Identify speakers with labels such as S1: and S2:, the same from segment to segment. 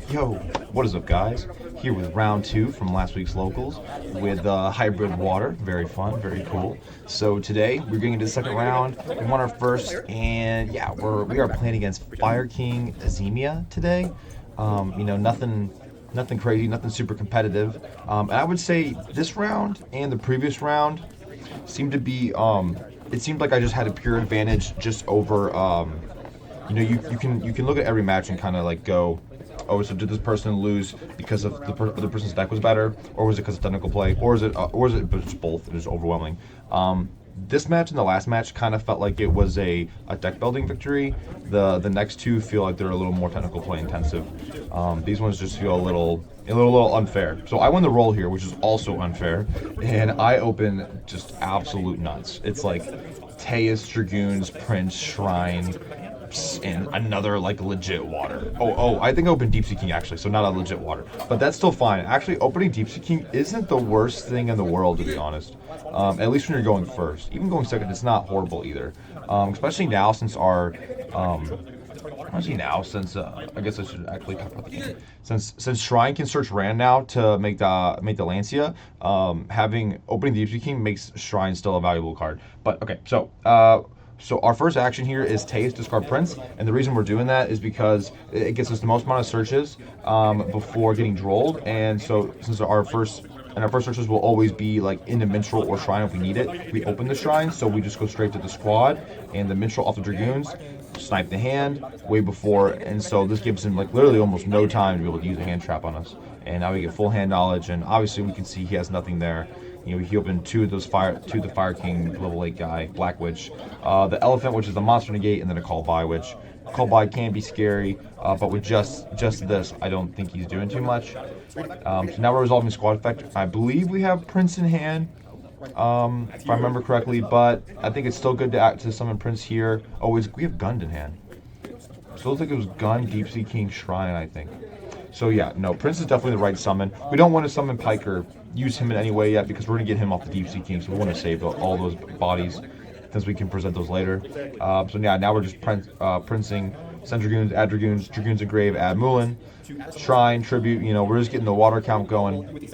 S1: Yo, what is up, guys? Here with round two from last week's locals with hybrid water. Very fun, very cool. So today we're getting into the second round. We won our first, and yeah, we are playing against Fire King Azemia today. Nothing crazy, nothing super competitive. And I would say this round and the previous round seemed to be. It seemed like I just had a pure advantage just over. You can look at every match and kind of like go, oh, so did this person lose because of the person's deck was better, or was it because of technical play, or is it just both? It is overwhelming. This match and the last match kind of felt like it was a deck building victory. The next two feel like they're a little more technical play intensive. These ones just feel a little unfair. So I win the roll here, which is also unfair, and I open just absolute nuts. It's like Teus, Dragoons, Prince, Shrine, and another like legit water. I think I opened Deep Sea King actually, so not a legit water, but that's still fine. Actually, opening Deep Sea King isn't the worst thing in the world, to be honest. At least when you're going first. Even going second, it's not horrible either. Especially now since our Honestly, now since I guess I should actually talk about the game. Since Shrine can search Rand now to make the Lancia, having opening the Deep Sea King makes Shrine still a valuable card. But okay, so our first action here is Teus discard Prince, and the reason we're doing that is because it gets us the most amount of searches before getting drolled, and so since our first searches will always be like in the Minstrel or Shrine if we need it, we open the Shrine, so we just go straight to the squad, and the Minstrel off the Dragoons, snipe the hand way before, and so this gives him like literally almost no time to be able to use a hand trap on us, and now we get full hand knowledge, and obviously we can see he has nothing there. He opened two of the Fire King level 8 guy, Black Witch, the Elephant, which is the monster negate, and then a Call By Witch. Call By can be scary, but with just this, I don't think he's doing too much. So now we're resolving squad effect. I believe we have Prince in hand, if I remember correctly, but I think it's still good to summon Prince here. Oh, we have Gund in hand. So it looks like it was Gun, Deep Sea King, Shrine, I think. So yeah, no, Prince is definitely the right summon. We don't want to summon Pike or use him in any way yet because we're going to get him off the Deep Sea King, so we want to save all those bodies since we can present those later. So yeah, now we're just Princing, send Dragoons, add Dragoons, Dragoons Engrave, add Mulan, Shrine, Tribute, we're just getting the water count going.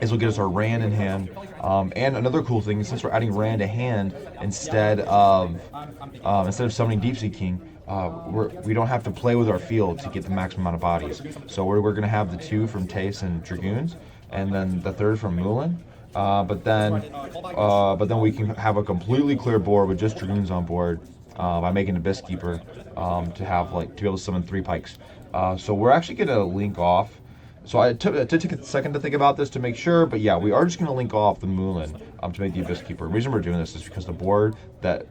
S1: This will get us our Rand in hand. And another cool thing is since we're adding Rand to hand instead of summoning Deep Sea King, we don't have to play with our field to get the maximum amount of bodies. So we're going to have the two from Teus and Dragoons, and then the third from Mulan. But then we can have a completely clear board with just Dragoons on board by making a Abyss Keeper to be able to summon 3 Pikes. So we're actually going to link off. So I took a second to think about this to make sure, but yeah, we are just going to link off the Mulan to make the Abyss Keeper. The reason we're doing this is because the board that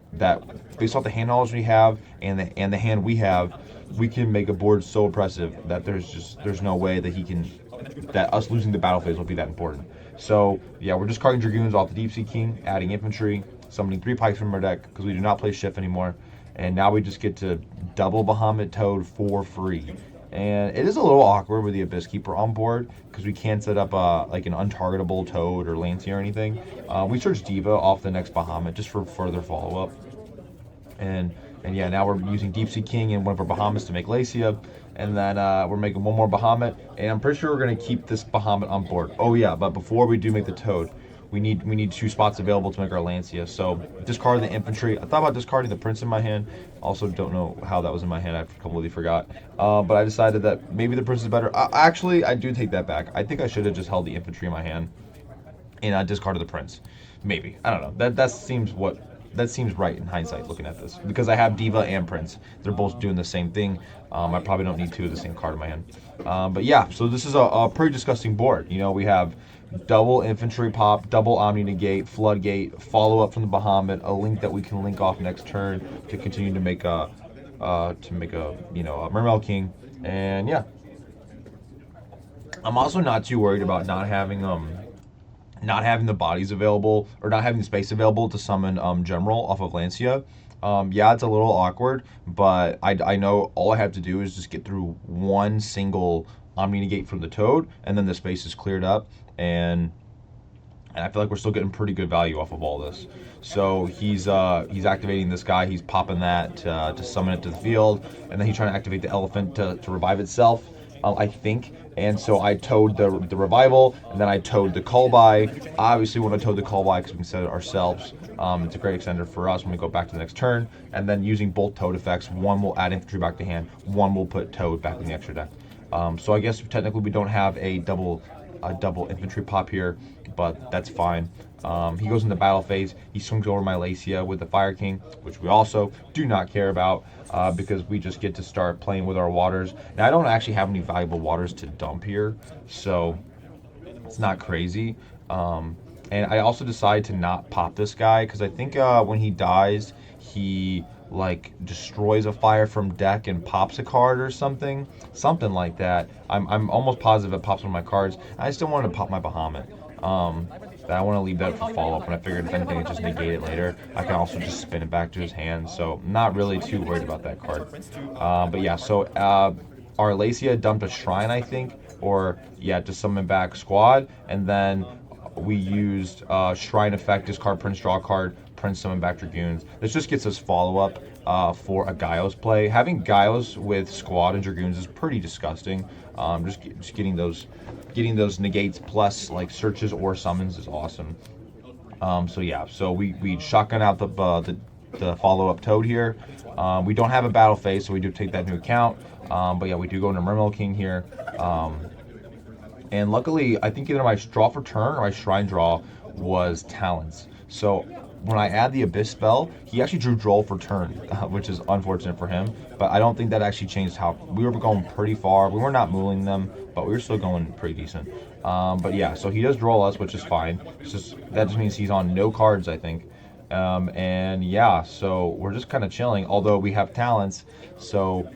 S1: based off the hand knowledge we have and the hand we have, we can make a board so oppressive that there's no way that us losing the battle phase will be that important. So yeah, we're discarding Dragoons off the Deep Sea King, adding infantry, summoning 3 Pikes from our deck because we do not play Shift anymore, and now we just get to double Bahamut Toad for free. And it is a little awkward with the Abyss Keeper on board because we can't set up like an untargetable Toad or Lancia or anything. We search Diva off the next Bahamut just for further follow-up. And yeah, now we're using Deep Sea King and one of our Bahamuts to make Lacia. And then we're making one more Bahamut. And I'm pretty sure we're going to keep this Bahamut on board. Oh yeah, but before we do make the Toad, we need 2 spots available to make our Lancia. So discard the infantry. I thought about discarding the Prince in my hand. Also don't know how that was in my hand. I completely forgot. But I decided that maybe the Prince is better. Actually, I do take that back. I think I should have just held the infantry in my hand and I discarded the Prince. Maybe. I don't know. That seems right in hindsight looking at this because I have Diva and Prince. They're both doing the same thing. I probably don't need 2 of the same card in my hand. But yeah, so this is a pretty disgusting board. We have double infantry pop, double Omni Negate, Floodgate, follow up from the Bahamut, a link that we can link off next turn to continue to make a Mermail King, and yeah. I'm also not too worried about not having the bodies available or not having the space available to summon General off of Lancia. Yeah, it's a little awkward, but I know all I have to do is just get through one single Omni Negate from the Toad, and then the space is cleared up, and I feel like we're still getting pretty good value off of all this. So he's activating this guy, he's popping that to summon it to the field, and then he's trying to activate the Elephant to revive itself, I think. And so I towed the revival, and then I towed the call by. Obviously, when I towed the call by, because we can set it ourselves, it's a great extender for us when we go back to the next turn. And then using both towed effects, one will add infantry back to hand, one will put towed back in the extra deck. So I guess technically we don't have a double infantry pop here, but that's fine. He goes into battle phase. He swings over my Lacia with the Fire King, which we also do not care about because we just get to start playing with our waters. Now, I don't actually have any valuable waters to dump here, so it's not crazy. And I also decided to not pop this guy because I think when he dies, he like destroys a fire from deck and pops a card or something like that. I'm almost positive it pops one of my cards. I still wanted to pop my Bahamut. But I want to leave that for follow-up, and I figured if anything, it just negate it later. I can also just spin it back to his hand, so not really too worried about that card. But yeah, so our Lacia dumped a Shrine, I think, or yeah, to summon back Squad, and then we used Shrine effect, discard Prince, draw a card, Prince, summon back Dragoons. This just gets us follow-up for a Gaios play. Having Gaios with Squad and Dragoons is pretty disgusting. Just getting those negates plus like searches or summons is awesome. So yeah, so we shotgun out the follow-up Toad here. We don't have a battle phase, so we do take that into account. But yeah, we do go into Mermail King here. And luckily, I think either my draw for turn or my Shrine draw was Talents. So when I add the Abyss spell, he actually drew Droll for turn, which is unfortunate for him. But I don't think that actually changed how we were going pretty far. We were not mooling them, but we were still going pretty decent. But yeah, so he does Droll us, which is fine. That just means he's on no cards, I think. And yeah, so we're just kind of chilling. Although we have Talents, so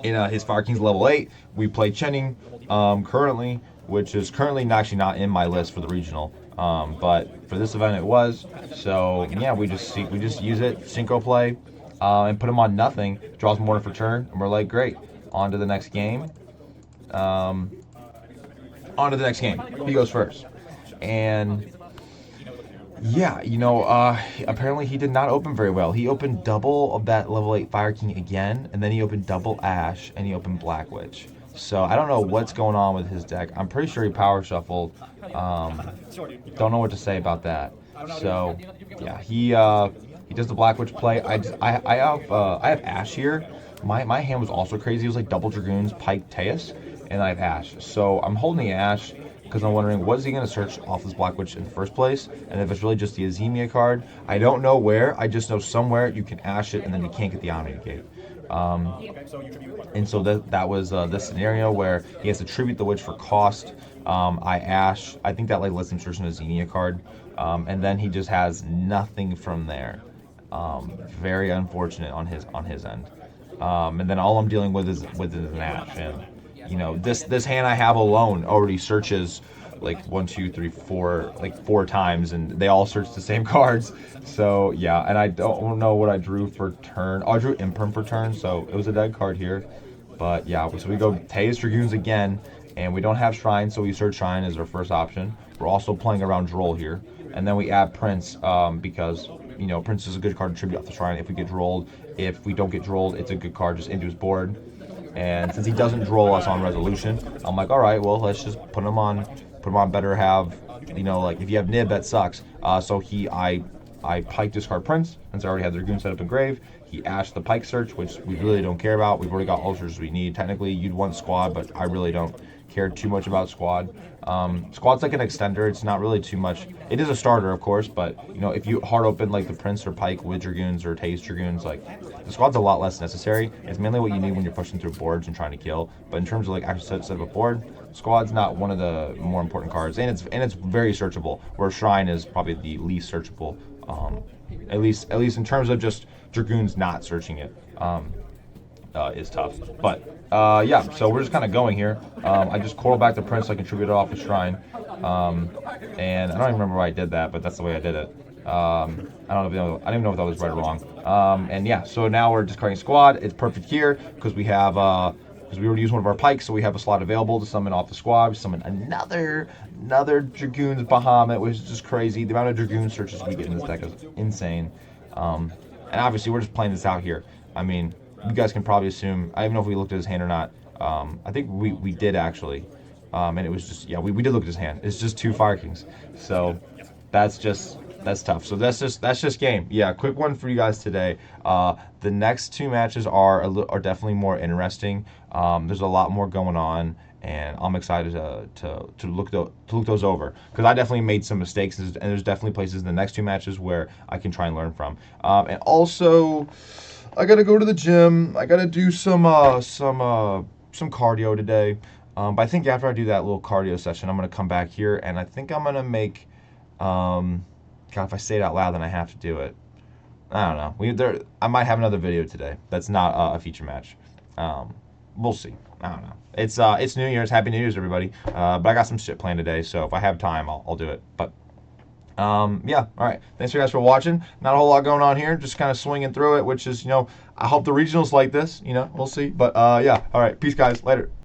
S1: in his Fire King's level 8, we play Chenning currently, which is currently actually not in my list for the regional. But for this event it was. So yeah, we just use it, synchro play, and put him on nothing, draws more for turn, and we're like, great, on to the next game. He goes first. And yeah, apparently he did not open very well. He opened double of that level 8 Fire King again, and then he opened double Ash, and he opened Black Witch. So I don't know what's going on with his deck. I'm pretty sure he power shuffled. Don't know what to say about that. So yeah, he does the Black Witch play. I have Ash here. My hand was also crazy. It was like double Dragoons, Pike, Teus, and I have Ash. So I'm holding the Ash because I'm wondering what is he going to search off this Black Witch in the first place, and if it's really just the Azemia card. I don't know where. I just know somewhere you can Ash it and then you can't get the Omni Negate. And so that was this scenario where he has to tribute the witch for cost. I Ash. I think that like lets him search an Azemia card, and then he just has nothing from there. Very unfortunate on his end. And then all I'm dealing with is an Ash, and this hand I have alone already searches like 1, 2, 3, 4, like 4 times, and they all search the same cards. So yeah, and I don't know what I drew for turn. Oh, I drew Imperm for turn, so it was a dead card here. But yeah, so we go Teus Dragoons again, and we don't have Shrine, so we search Shrine as our first option. We're also playing around Droll here, and then we add Prince because Prince is a good card to tribute off the Shrine if we get Drolled. If we don't get Drolled, it's a good card just into his board. And since he doesn't Droll us on Resolution, I'm like, all right, well, let's just put him on better have, like if you have Nib, that sucks. So I Pike discard Prince, since I already had the Dragoon set up in grave. He Ashed the Pike search, which we really don't care about. We've already got ulcers we need. Technically, you'd want Squad, but I really don't care too much about Squad. Squad's like an extender. It's not really too much. It is a starter, of course, but if you hard open like the Prince or Pike with Dragoons or Taste Dragoons, like the Squad's a lot less necessary. It's mainly what you need when you're pushing through boards and trying to kill. But in terms of like actually set up a board, Squad's not one of the more important cards, and it's very searchable. Where Shrine is probably the least searchable. At least in terms of just Dragoons not searching it. Is tough. But yeah, so we're just kind of going here. I just coral back the Prince. I contributed off the Shrine, and I don't even remember why I did that, but that's the way I did it. I don't even know if that was right or wrong. And yeah, so now we're discarding Squad. It's perfect here because we have because we already used one of our Pikes, so we have a slot available to summon off the Squad. We summon another Dragoon's Bahamut, which is just crazy. The amount of Dragoon searches we get in this deck is insane. And obviously, we're just playing this out here. I mean, you guys can probably assume, I don't even know if we looked at his hand or not, I think we did actually, and it was just, yeah, we did look at his hand. It's just two Fire Kings, so that's tough. So that's just game. Yeah, quick one for you guys today. The next two matches are definitely more interesting. There's a lot more going on, and I'm excited to look those over, because I definitely made some mistakes, and there's definitely places in the next two matches where I can try and learn from. And also, I gotta go to the gym. I gotta do some cardio today. But I think after I do that little cardio session, I'm gonna come back here, and I think I'm gonna make. God, if I say it out loud, then I have to do it. I don't know. I might have another video today. That's not a feature match. We'll see. I don't know. It's New Year's. Happy New Year's, everybody. But I got some shit planned today, so if I have time, I'll do it. But yeah. All right. Thanks, you guys, for watching. Not a whole lot going on here. Just kind of swinging through it, which is, I hope the regionals like this. We'll see. But yeah. All right. Peace, guys. Later.